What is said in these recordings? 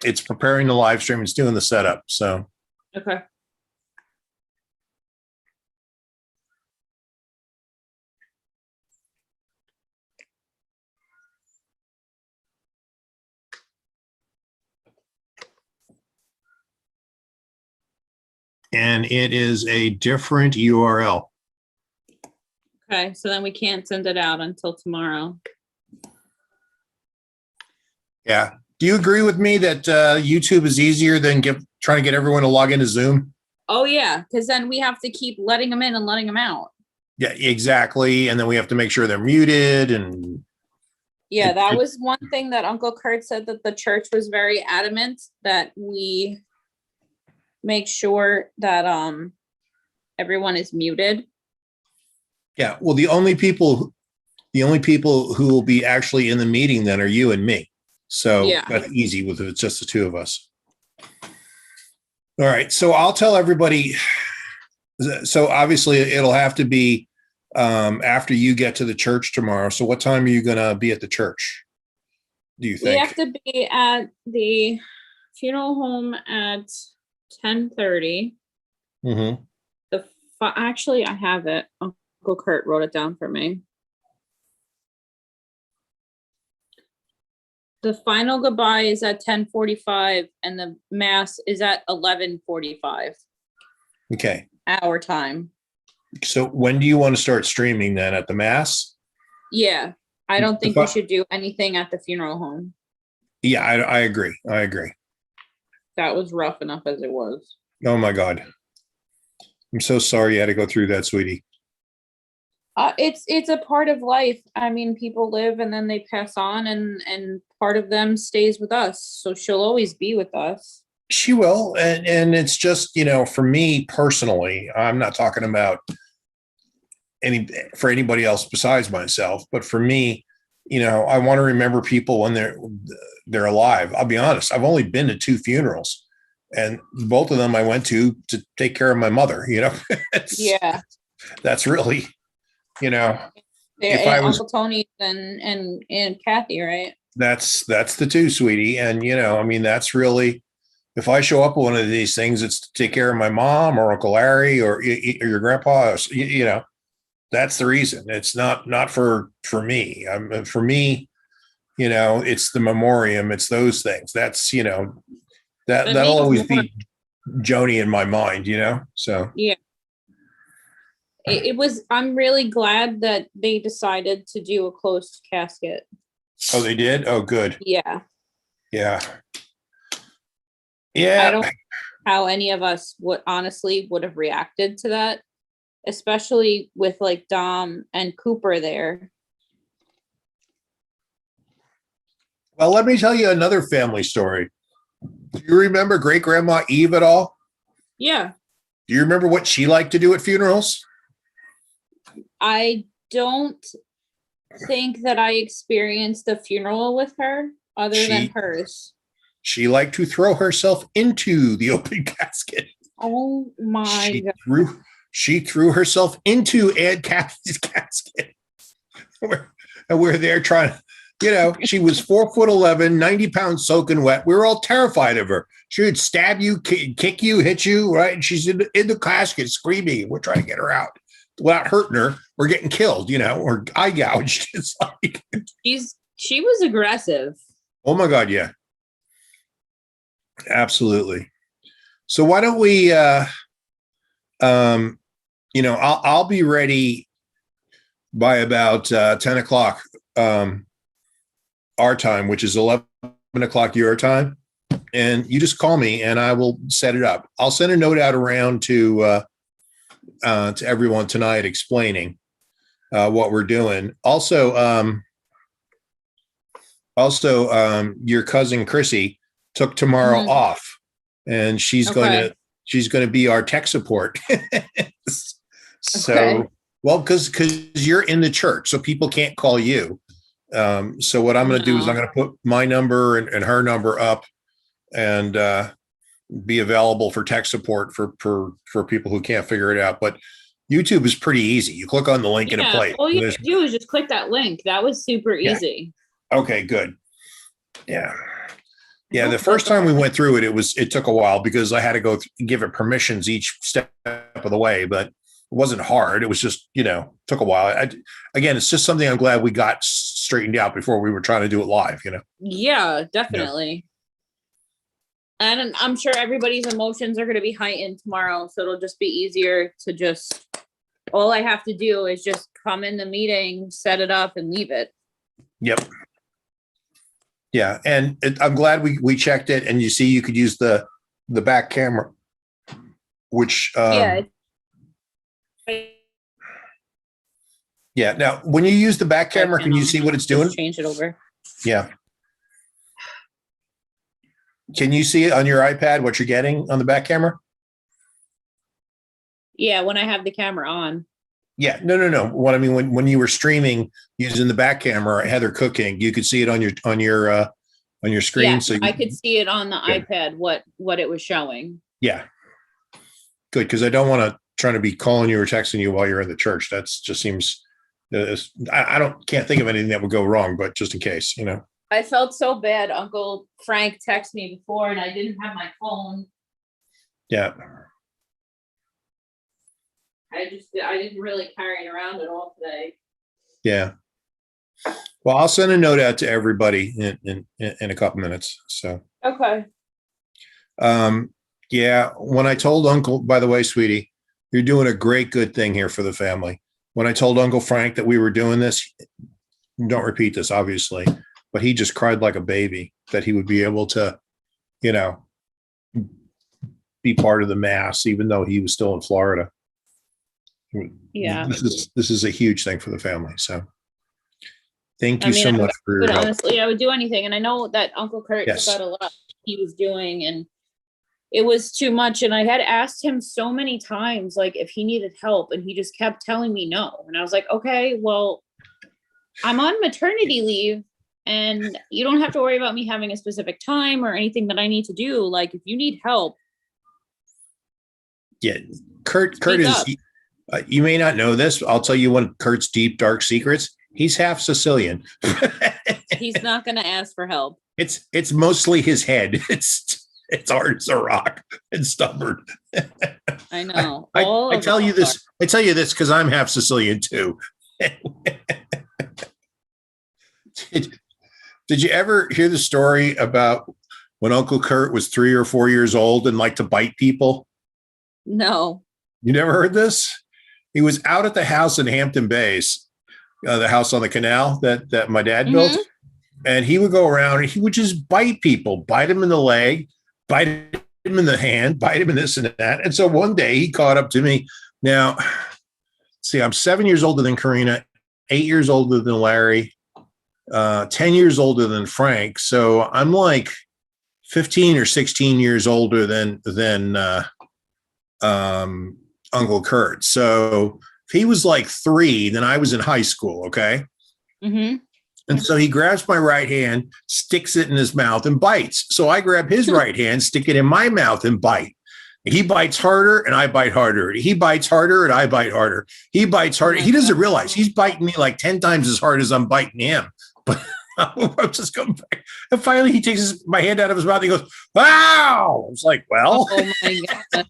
It's preparing the live stream. It's doing the setup. So Okay. and it is a different URL. Okay. So then we can't send it out until tomorrow. Yeah. Do you agree with me that YouTube is easier than trying to get everyone to log into Zoom? Oh yeah, because then we have to keep letting them in and letting them out. Yeah, exactly. And then we have to make sure they're muted. And yeah, that was one thing that Uncle Kurt said, that the church was very adamant that we make sure that everyone is muted. Yeah. Well, the only people who will be actually in the meeting then are you and me. So yeah, that's easy with it's just the two of us. All right. So I'll tell everybody. So obviously it'll have to be after you get to the church tomorrow. So what time are you going to be at the church? Do you think? We have to be at the funeral home at 10:30. Mm-hmm. Actually, I have it. Uncle Kurt wrote it down for me. The final goodbye is at 10:45 and the mass is at 11:45. Okay. Our time. So when do you want to start streaming then, at the mass? Yeah. I don't think we should do anything at the funeral home. Yeah, I agree. I agree. That was rough enough as it was. Oh my God. I'm so sorry you had to go through that, sweetie. It's a part of life. I mean, people live and then they pass on, and part of them stays with us. So she'll always be with us. She will. And it's just, for me personally, I'm not talking about for anybody else besides myself, but for me, I want to remember people when they're alive. I'll be honest. I've only been to 2 funerals, and both of them I went to take care of my mother, Yeah. That's really, if I was Uncle Tony and Kathy, right? That's the 2, sweetie. And, that's really, if I show up at one of these things, it's to take care of my mom or Uncle Larry or your grandpa, that's the reason. It's not for me. For me, it's the memoriam. It's those things. That's, that'll always be Joni in my mind, so. Yeah. It was, I'm really glad that they decided to do a closed casket. Oh, they did? Oh, good. Yeah. Yeah. Yeah. I don't know how any of us would have reacted to that, especially with like Dom and Cooper there. Well, let me tell you another family story. Do you remember Great Grandma Eve at all? Yeah. Do you remember what she liked to do at funerals? I don't think that I experienced a funeral with her other than hers. She liked to throw herself into the open casket. Oh my God. She threw herself into Aunt Kathy's casket. We're there trying to, she was 4'11", 90 pounds soaking wet. We were all terrified of her. She would stab you, kick you, hit you, right? And she's in the casket screaming. We're trying to get her out without hurting her or getting killed, or eye gouged. It's like she was aggressive. Oh my God, yeah. Absolutely. So why don't we I'll be ready by about 10 o'clock our time, which is 11 o'clock your time. And you just call me and I will set it up. I'll send a note out around to everyone tonight explaining what we're doing. Also, your cousin Chrissy took tomorrow off, and she's going to be our tech support. So, well, because you're in the church, so people can't call you. So what I'm going to do is I'm going to put my number and her number up, and be available for tech support for people who can't figure it out. But YouTube is pretty easy. You click on the link and it plays. All you do is just click that link. That was super easy. Okay, good. Yeah. Yeah, the Nope, first that's time we okay. went through it, it took a while because I had to give it permissions each step of the way, but it wasn't hard. It was just, took a while. Again, it's just something I'm glad we got straightened out before we were trying to do it live. Yeah, Yeah. definitely. And I'm sure everybody's emotions are going to be heightened tomorrow, so it'll just be easier to just, all I have to do is just come in the meeting, set it up, and leave it. Yep. Yeah, and I'm glad we checked it, and you see, you could use the back camera, which Yeah. yeah. Now, when you use the back I camera, can can you see what it's just doing? change it over. Yeah. Can you see it on your iPad what you're getting on the back camera? Yeah, when I have the camera on. Yeah, no. What I mean, when you were streaming using the back camera, Heather cooking, you could see it on your screen. Yes, So I could see it on the good. iPad what it was showing. Yeah, good, because I don't want to try to be calling you or texting you while you're in the church. That's just seems. I can't think of anything that would go wrong, but just in case. I felt so bad. Uncle Frank texted me before, and I didn't have my phone. Yeah. I didn't really carry it around at all today. Yeah. Well, I'll send a note out to everybody in a couple minutes. So. Okay. Yeah. When I told Uncle, by the way, sweetie, you're doing a great, good thing here for the family. When I told Uncle Frank that we were doing this, don't repeat this, obviously, but he just cried like a baby that he would be able to, be part of the mass, even though he was still in Florida. Yeah. This is a huge thing for the family. So thank you so much for your help. Honestly, I would do anything. And I know that Uncle Kurt got a lot he was doing, and it was too much. And I had asked him so many times, like, if he needed help, and he just kept telling me no. And I was like, okay, well, I'm on maternity leave, and you don't have to worry about me having a specific time or anything that I need to do. Like, if you need help. Yeah. Kurt is, you may not know this. I'll tell you one of Kurt's deep, dark secrets. He's half Sicilian. He's not going to ask for help. It's mostly his head. It's hard as a rock and stubborn. I know. I tell you this. I tell you this because I'm half Sicilian too. Did you ever hear the story about when Uncle Kurt was 3 or 4 years old and liked to bite people? No. You never heard this? He was out at the house in Hampton Bays, the house on the canal that my dad built. And he would go around and he would just bite people, bite him in the leg, bite him in the hand, bite him in this and that. And so one day he caught up to me. Now, see, I'm 7 years older than Karina, 8 years older than Larry, 10 years older than Frank. So I'm like 15 or 16 years older than Uncle Kurt. So if he was like 3, then I was in high school. Okay. Mm-hmm. And so he grabs my right hand, sticks it in his mouth and bites. So I grab his right hand, stick it in my mouth and bite. He bites harder and I bite harder. He bites harder and I bite harder. He bites harder. He doesn't realize he's biting me like 10 times as hard as I'm biting him. But I'm just going back. And finally he takes my hand out of his mouth. And he goes, wow. I was like, well, oh my God.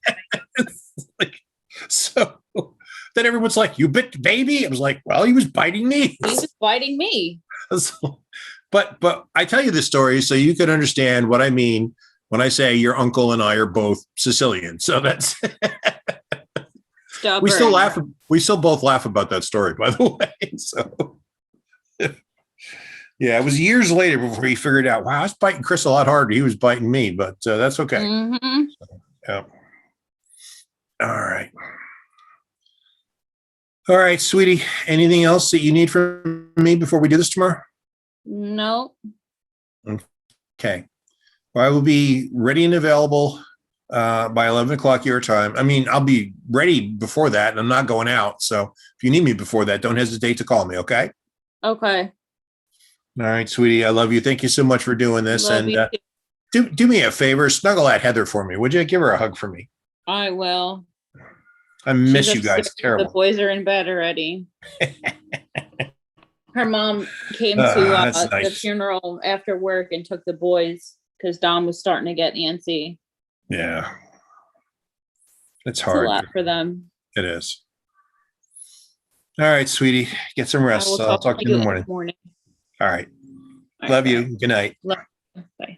So then everyone's like, you bit the baby? I was like, well, he was biting me. He was biting me. So, but I tell you this story so you can understand what I mean when I say your uncle and I are both Sicilian. So that's we still both laugh about that story, by the way. So yeah, it was years later before he figured out, wow, I was biting Chris a lot harder. He was biting me, but that's okay. Mm-hmm. So, yeah. All right, sweetie. Anything else that you need from me before we do this tomorrow? No. Okay. Well, I will be ready and available by 11 o'clock your time. I mean, I'll be ready before that, and I'm not going out. So if you need me before that, don't hesitate to call me, okay? Okay. All right, sweetie. I love you. Thank you so much for doing this. Love and do me a favor. Snuggle at Heather for me. Would you? Give her a hug for me. I will. I miss you guys. Terrible. The boys are in bed already. Her mom came to nice. the funeral after work and took the boys because Dom was starting to get antsy. Yeah. It's It's a hard. lot for them. It is. All right, sweetie. Get some I rest. will I'll talk talk to to you in you the in morning. the morning. All right. All right, Love bye. you. Good night. Love you. Bye.